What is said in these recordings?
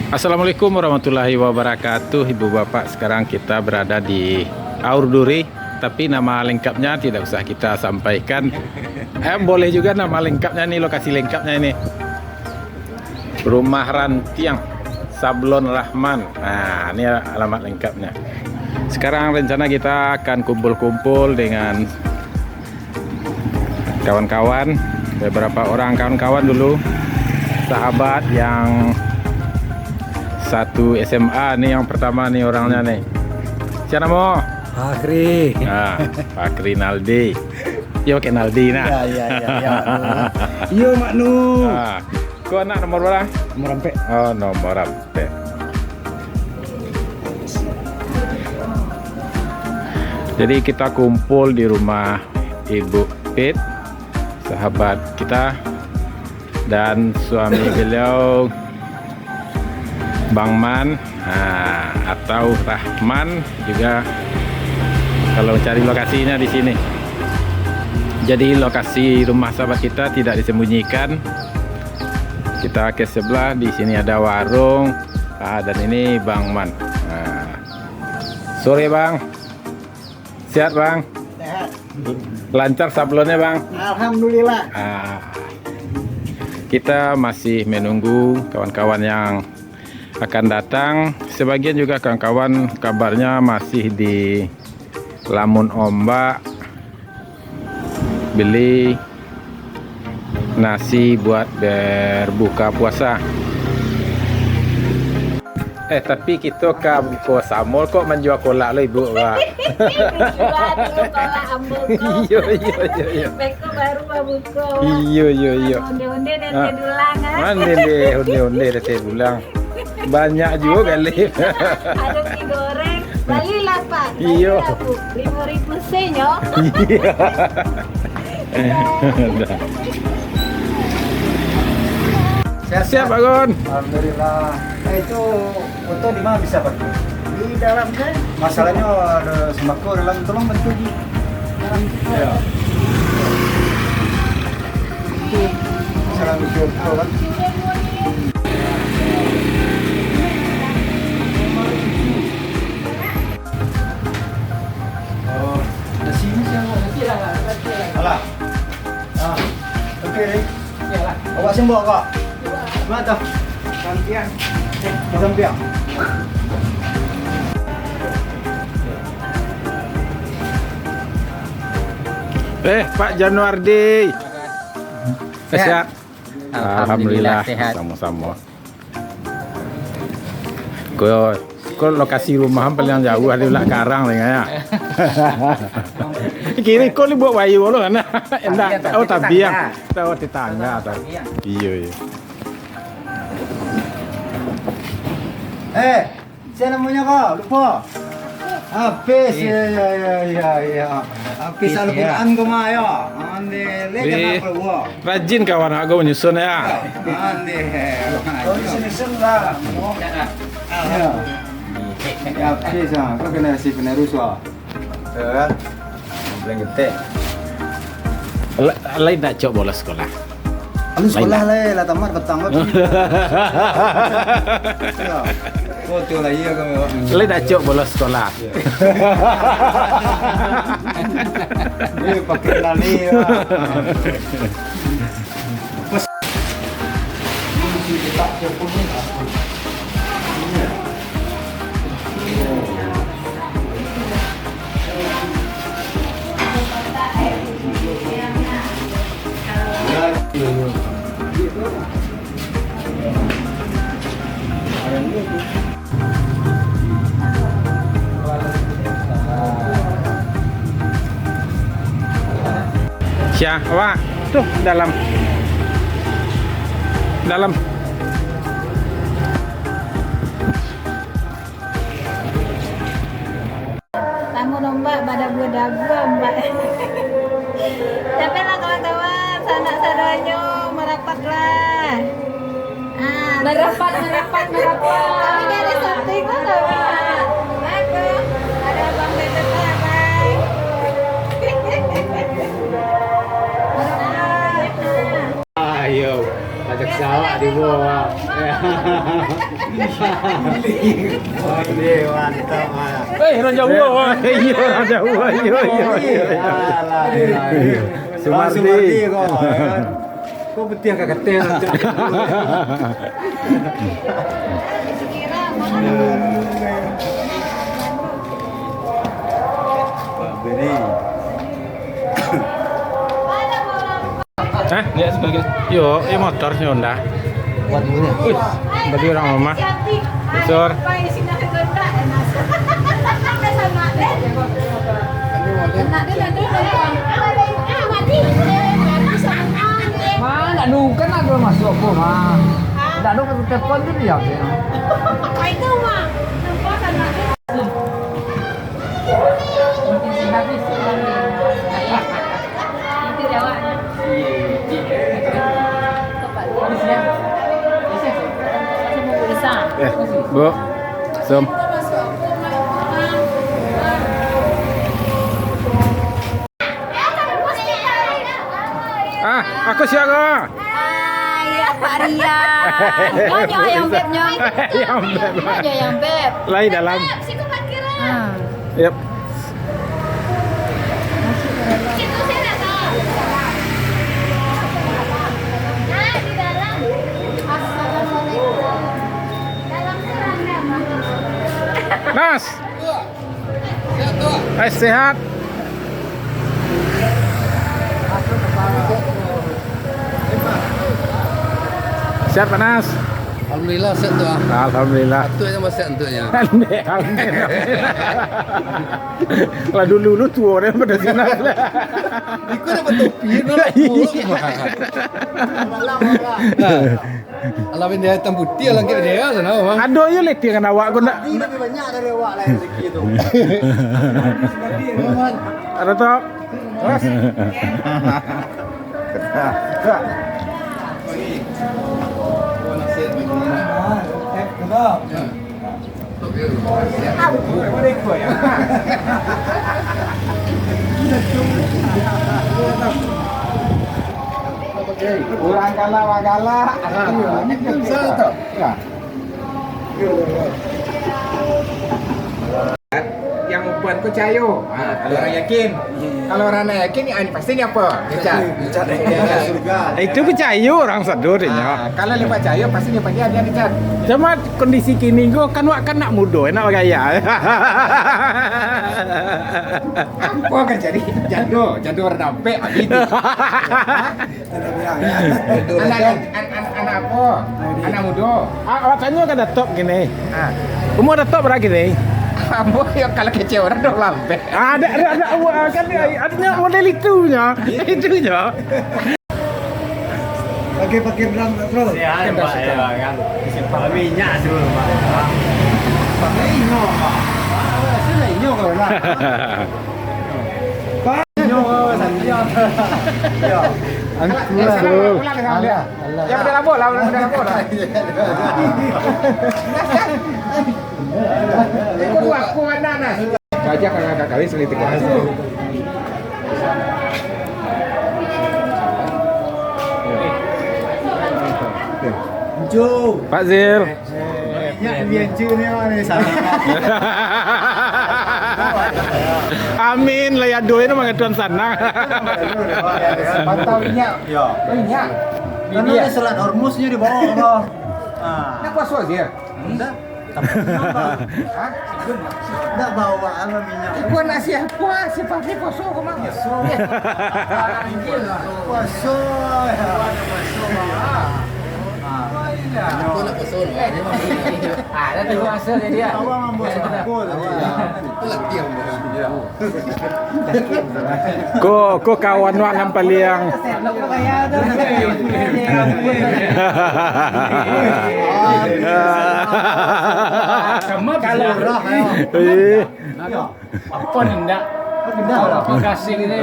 Assalamualaikum warahmatullahi wabarakatuh, Ibu Bapak. Sekarang kita berada di Aur Duri, tapi nama lengkapnya tidak usah kita sampaikan. Boleh juga nama lengkapnya nih, lokasi lengkapnya ini. Rumah Rantiang Sablon Rahman. Nah, ini alamat lengkapnya. Sekarang rencana kita akan kumpul-kumpul dengan kawan-kawan, beberapa orang kawan-kawan dulu, sahabat yang satu SMA nih, yang pertama nih orangnya nih. Siapa mau? Fakri. Nah, Fakri Naldi. Yo pakai Naldi nah. Ya. Yo Mak Nu. Nah, kau anak nomor berapa? Nomor sampai. Oh, nomor apa? Jadi kita kumpul di rumah Ibu Pit, sahabat kita, dan suami beliau Bang Man, atau Rahman juga kalau cari lokasinya di sini. Jadi lokasi rumah sahabat kita tidak disembunyikan. Kita ke sebelah, di sini ada warung, dan ini Bang Man. Sore Bang, sehat Bang? Sehat. Lancar sablonnya Bang? Alhamdulillah. Kita masih menunggu kawan-kawan yang akan datang. Sebagian juga kawan-kawan kabarnya masih di Lamun Ombak beli nasi buat berbuka puasa. Tapi kita ke buka samul kok menjual kolak lo Ibu Pak. Kolak ambul kok. Iya. Beko baru buka. Iya. Onde-onde dan dulang. Mana deh onde-onde dan dulang. Banyak juga kali. Ada mie goreng. Bali lah Pak. Iya. 5.000 senyo. Siap Pak Gon. Alhamdulillah. Itu foto di mana bisa Pak? Di dalam kan. Masalahnya ada sembako dalam, tolong bantu di dalam. Ya. Masalah video kan. Oh, nasinya siapa? Alah. Oke deh. Awak sembok kok. Mana tu? Sampiang. Sampiang. Pak Januardi. Sehat. Alhamdulillah sehat. Sama-sama. Kau lokasi rumah paling jauh ada ulah karang ya. Kini kau ni buat wayu lo kan? Enggak. Oh tabiang. Tahu tetangga atau. Iya. Saya namanya kok, lupa. Habis ya. Habis Al-Quran ke Maya. Ande, lek apa gua? Rajin kawan aku menyusun ya. Ande. Kau nyusun lah. Ya. Habis kau kena si penerus wah. Betul. Belum gede. Lain nak cok bola sekolah. Alus sekolah lah tamat petang lah. Oh, tu lah iya kami. Lain nak cok bola sekolah. Ini pakai lali ya. Siapa? Tuh dalam. Tamu nombak pada buah Mbak. Tapi lah kawan-kawan, sanak saudaranya merapatlah. Merapat. Tapi kan ada something kok Pak. Aku ada Bang Dede Bang. Ayo. Ajak sawah di bawah. Oh, ini mantap. Orang Jawa. Iya, orang Jawa. Iya. Sumardi kok. Kok betul kagak ketel. Beri. Hah? Lihat sebagai. Yo, ini motor Honda. Buat dulu. Wih, berarti orang rumah. Besar. Mana nukan ada masuk kok mah. Tidak ada ke telepon tu dia. Itu mah. Bu. Zoom. Aku siaga. Iya Pak Rian. Nyonya yang beb nyonya. Yang beb. Nyonya yang beb. Lai dalam. Situ parkiran. Yep. Situ saya tahu. Nah, di dalam. Assalamualaikum. Dalam serangnya, Mas. Sehat. Sehat panas. Alhamdulillah set tu ah. Alhamdulillah. Tu yang masih entuknya. Alhamdulillah. Lah dulu tua orang pada sini. Ikut dapat topi tu lah. Alah dia hitam putih lah ke dia sana bang. Ada yo letih kan awak guna. Ini lebih banyak dari awak lah rezeki tu. Ada tak? Mas. Kurang kalah wagala. Yang membuat percaya. Kalau orang yakin. Kalau orang tak yakin ni pasti ni apa? Kecat. Itu percaya orang sadurnya. Kalau dia percaya pasti dia pandai dia kecat. Cuma kondisi kini gua kan wak kan nak muda nak bergaya. Apa kan jadi jadu orang dampek gitu. Anak apa? Anak muda. Awak tanya kan datuk gini. Umur datuk berapa gini? Kamu yang kalau kecil orang dok lampe. Ada kan adanya model itunya. Itunya. Pakai drum terus. Ya, Pak ya kan. Pakai minyak dulu Pak. Pakai ino Pak. Sini ino kau lah. Pak ino sanjia. Ya. Angkul. Yang pada labor lah, pada labor lah. Ikut aku anak-anak. Baca kalau ada kali selitik aja. Jo. Pak Zil. Minyak biar ju ni mana sana. Amin lah ya doa ini mga tuan sana. Pantau minyak. Ya. Minyak. Karena ada selat Hormuznya di bawah Allah. Nak puasa dia. Enggak. Tapi kenapa? Hah? Enggak bawa apa minyak. Gua nak siapa? Siapa ni puasa kau mang? Puasa. Aku nak puasa. Dah tunggu masa dia. Awak ambil aku. Ko kawan wak ngam paliang. Kalau Murah ya. apa ndak? Terima kasih ini.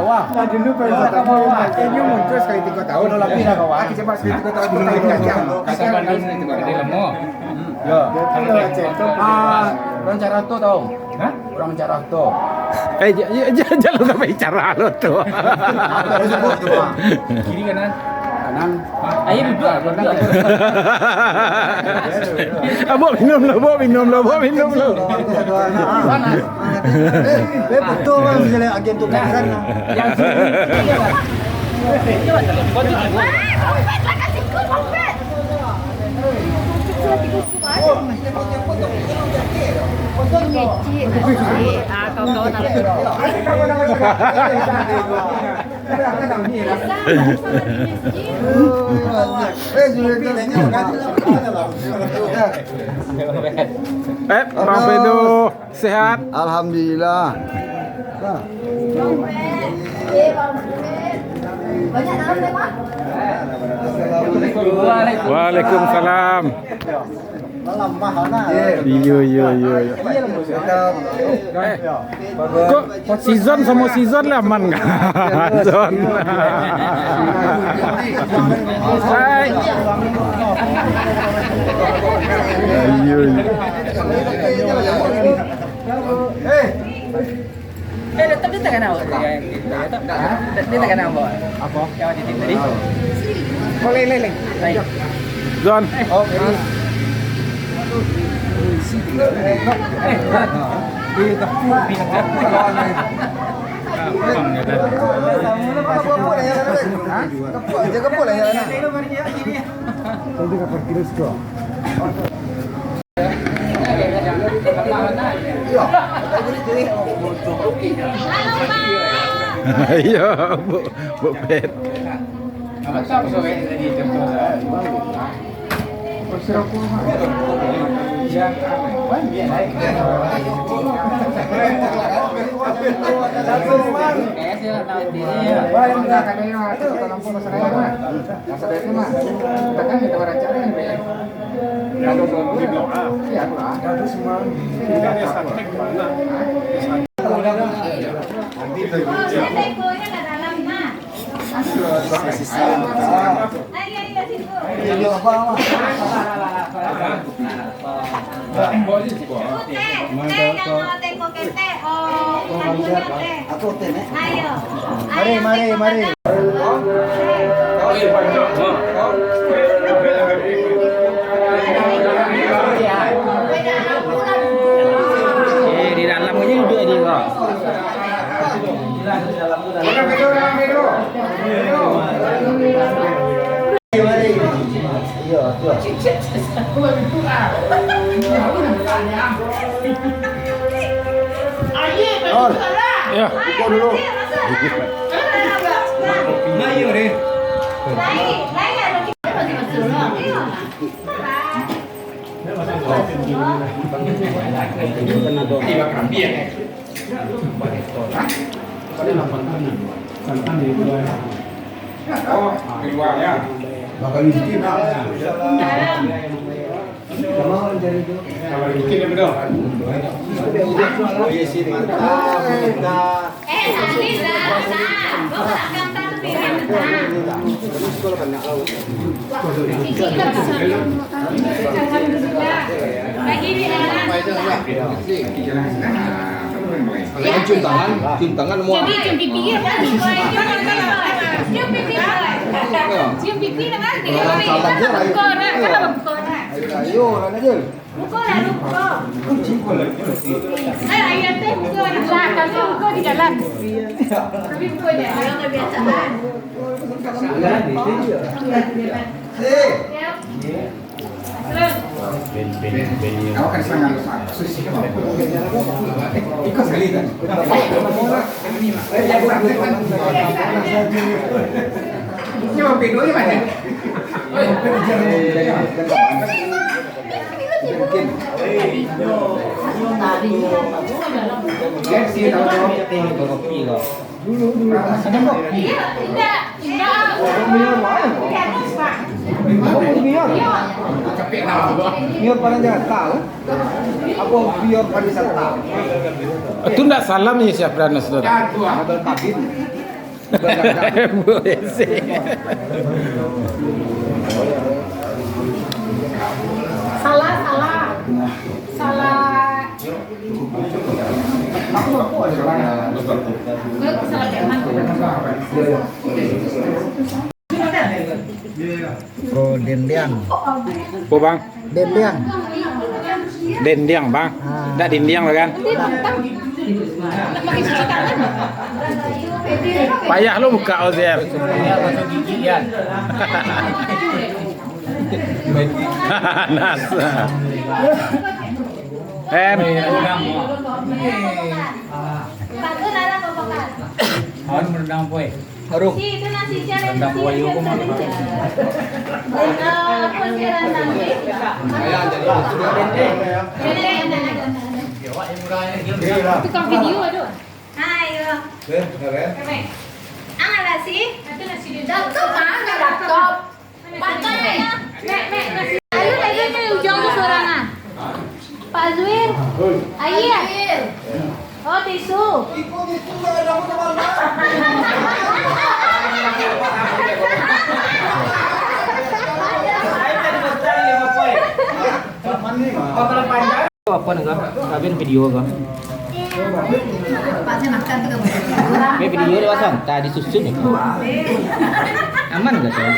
Wah, dulu kayaknya muncul sekali 3 tahun lebih dah kawan. Kita cepat sekali 3 tahun kita kacang. Kacang bandung itu gede lemo. Ya, orang cara tu tahu. Hah? orang cara tuh. Jangan lupa bicara lo tuh. Apa disebut tuh, Pak? Kiri kanan. Kanan. Ayo duduk. Bawa minum lo. Betul kan misalnya agen tukang sana. Yang sini dia kan. Coba telepon tuh. Bang Bedu sehat. Alhamdulillah. Banyak dalam tema. Waalaikumsalam. Iya. Kok season sama season lah man kan? Season. Hai. Iya. Tetap dia tekan awak. Dia tekan awak. Apa? Yang di tadi. Boleh. Baik. John. Iya, Bu Pet. Mari. Di dalam aja duduk di kok. Ya. Buka dulu. Cium tangan semua. Jadi cium pipi ya kan? Cium pipi. Cium pipi lah kan? Buka nak. Ayo, aja. Buka lah lupa. Ayat teh buka lah. Tapi buka di dalam. Tapi buka dia. Orang kebiasaan. Kau kan sangat susi kan? Ikut sekali kan? Coba pedo ni mana? Kopi kok. Biar pada jangan tahu. Apa biar pada bisa tahu. Itu enggak salam ya siap dan saudara. Ada kabin. Boleh sih. Salah. Oh, dendiang. Po bang, Dendiang. dendiang bang. Nggak dindiang lah kan? Payah lu buka Ozer. Nas. Bagus ada pembakan. Orang menendang poe. Si itu nasi cari nasi yang nanti. Pensiran nanti. Tukang video aduh. Ayo. Ada sih? Itu nasi di laptop mana laptop? Makanya. Nek nasi. Ayo nih ujung tuh sorangan. Pak Zwin. Ayo. Oh tisu. Apa nih kak? Kabin video kak? Ini video dia pasang, tadi susun nih. Aman gak tuh?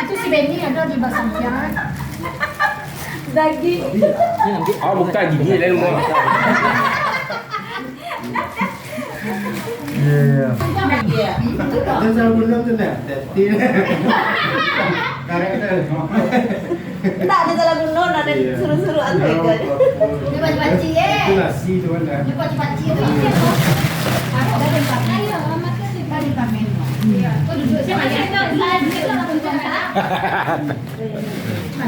Itu si Benny ada di basangnya. Daging. Oh buka gigi dari rumah. Iya. Ada salah tuh nih. Tak ada salah gunung, ada suruh-suruh antu itu aja. Dia baci-baci Itu nasi tuh kan. Dia baci-baci ya. Ada yang pakai ya, makan di kali kamen. Iya. Oh duduk saya masih ada itu langsung cara.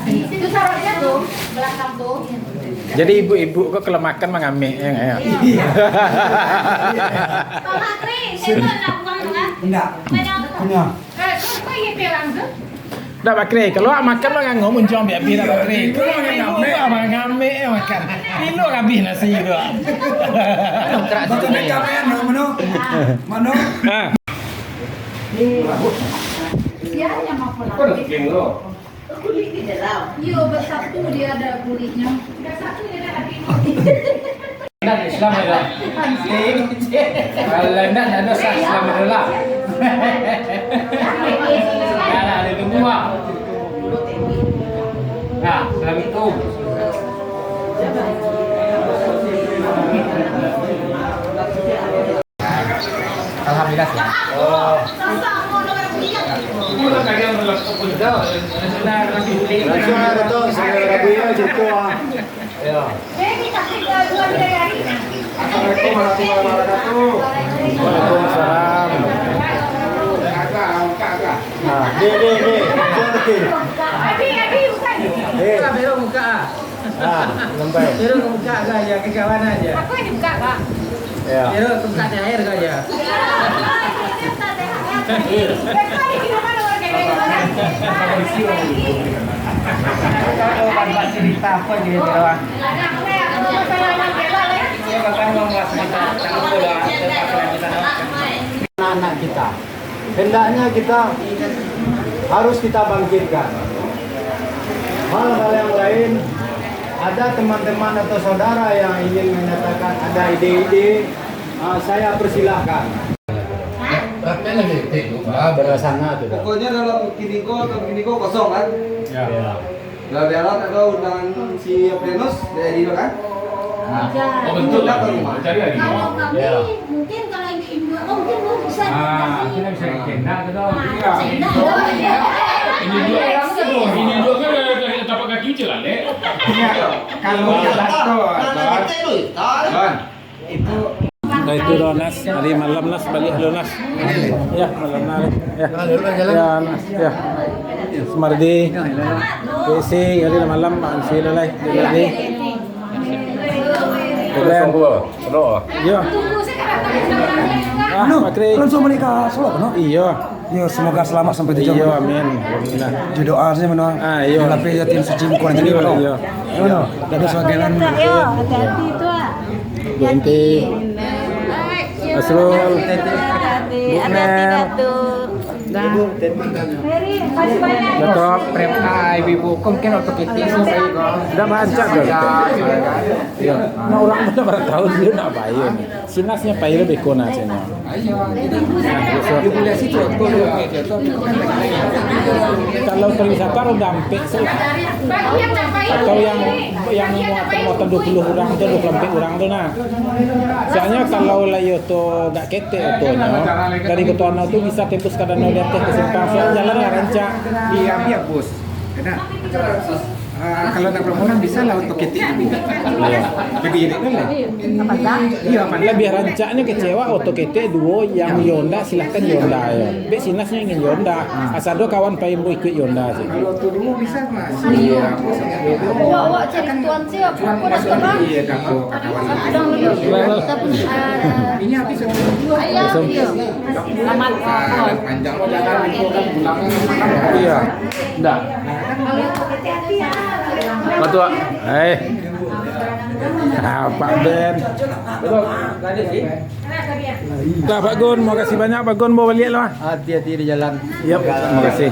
Itu sarangnya tuh, belakang tuh. Jadi ibu-ibu kok kelemakan mengamik ya nggak ya? Pak Matri, saya nak buang kan? Enggak. Punya. Kok iya pelang tuh? Dah bakri, kalau makan lo nggak ngomong cuma biar biar bakri. Kalau ngamik apa ngamik makan. Ini lo habis nasi itu. Betul nih kamen, Mano. Sianya mau pulang. Kulit di dalam. Iya, bersatu dia ada kulitnya. Bersatu dia ada kulitnya. Nah, Islam ya. Kalau tidak ada sah Islam adalah. Nah, ada semua. Nah, Assalamualaikum. Alhamdulillah ya. Oh. Nasional itu saya Rabiya gitu ah. Ya. Assalamualaikum warahmatullahi wabarakatuh. Waalaikumsalam. Nah, deh. Baru buka. Ah, sampai. Baru buka aja ke kawan aja. Aku yang dibuka, Kak. Ya. Baru buka THR aja. Kalau cerita apa gitu doang. Ya bahkan mau cerita Anak kita. Hendaknya kita harus kita bangkitkan. Hal-hal yang lain, ada teman-teman atau saudara yang ingin menyatakan ada ide-ide, saya persilahkan. Berasana tuh. Pokoknya dalam kiniko kosong kan? Ya. Dalam dialog ada undangan si Prenus dari Indo kan? Oh betul lah ke rumah. Kalau kami Ya. mungkin kalau yang di Indo, mungkin lu bisa kita bisa dikendang gitu. Ini dua kan tapak kaki je lah, Lek. Kalau itu Nah itu Nas, hari malam Nas balik dulu Nas. Ya malam Nas. Ya. Ya Nas. Ya. Semardi. PC hari malam Pak Ansi lalai. Jadi. Keren. Iya. tunggu saya kan Ah, Patri. Langsung menikah Solo kan? Iya. Ya, semoga selamat sampai tujuan. Iya, amin. Alhamdulillah. Doa saja menua. Ah, iya. Tapi yatim suci bukan jadi Iya, menua. iya. Mana? Ada sebagian hati-hati itu ah. Bu Inti. Asrul. Hati-hati Bu Mel. Datu. Mary, masih banyak. Betul. Prem ibu mungkin untuk kita sampai kok. Udah bancak dong. Iya. Nah orang mana baru tahu dia nak bayar. Sinasnya bayar lebih kona cina. Ayo, jadi boleh sih tuh. Kalau perwisata orang dampik sih. Atau yang muatan 20 orang atau 24 orang tuh nah. Soalnya kalau layo tuh gak kete otonya dari ketuana tuh bisa tembus kadang udah teh ke simpang soalnya jalan ya rancak. Iya, iya bos. Karena kalau nak permohonan bisa lah untuk kita ini. Iya. Lebih ini lah. Iya, mana? Lebih rancaknya kecewa auto kete duo yang Yonda silahkan Yonda ya. Bek sinasnya ingin Yonda. Asal do kawan pengen mau ikut Yonda sih. Kalau untuk dulu bisa mas. Iya. Wah, cari tuan sih, aku udah sekarang. Iya, kawan. Ini habis Selamat. panjang jalan itu kan pulang. Iya. Enggak. Betul. Pak Ben. Lah Pak Gun, mau kasih banyak Pak Gun, mau balik lah. Hati-hati di jalan. Yap, terima kasih.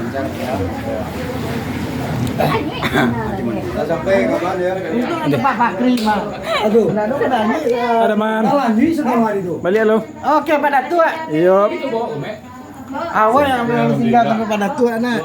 Sampai kapan ya? Aduh, nah itu kan Ada man. ini semua itu. Balik lo. Oke, pada tua. Yup. Awal yang tinggal sampai pada tua nak.